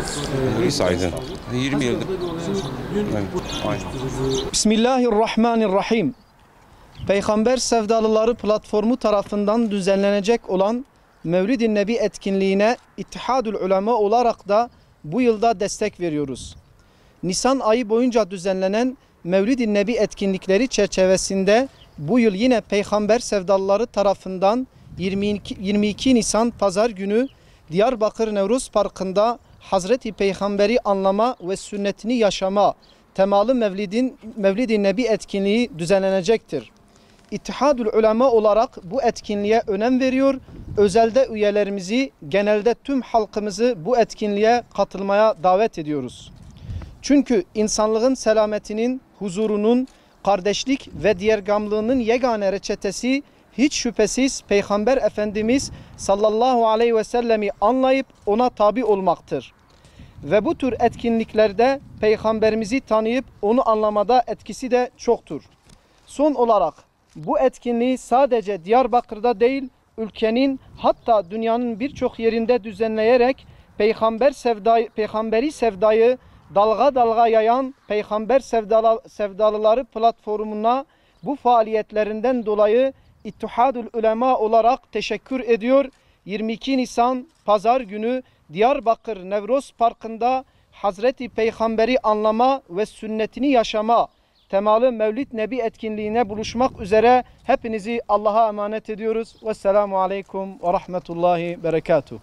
Nuri Aydın. 20 yıldır. Aynen. Bismillahirrahmanirrahim. Peygamber Sevdalıları platformu tarafından düzenlenecek olan Mevlid-i Nebi etkinliğine İttihadül Ulema olarak da bu yılda destek veriyoruz. Nisan ayı boyunca düzenlenen Mevlid-i Nebi etkinlikleri çerçevesinde bu yıl yine Peygamber Sevdalıları tarafından 22 Nisan Pazar günü Diyarbakır Nevruz Parkı'nda Hazreti Peygamber'i anlama ve sünnetini yaşama temalı Mevlid-i Nebi etkinliği düzenlenecektir. İttihadül Ulema olarak bu etkinliğe önem veriyor. Özelde üyelerimizi, genelde tüm halkımızı bu etkinliğe katılmaya davet ediyoruz. Çünkü insanlığın selametinin, huzurunun, kardeşlik ve diğergamlığının yegane reçetesi hiç şüphesiz Peygamber Efendimiz sallallahu aleyhi ve sellemi anlayıp ona tabi olmaktır. Ve bu tür etkinliklerde Peygamberimizi tanıyıp onu anlamada etkisi de çoktur. Son olarak bu etkinliği sadece Diyarbakır'da değil, ülkenin hatta dünyanın birçok yerinde düzenleyerek Peygamberi sevdayı dalga dalga yayan Peygamber Sevdalıları platformuna bu faaliyetlerinden dolayı İttihadül Ulema olarak teşekkür ediyor. 22 Nisan Pazar günü Diyarbakır Nevruz Parkı'nda Hazreti Peygamber'i anlama ve sünnetini yaşama temalı Mevlid Nebi etkinliğine buluşmak üzere hepinizi Allah'a emanet ediyoruz. Vesselamu Aleyküm ve Rahmetullahi Berekatuhu.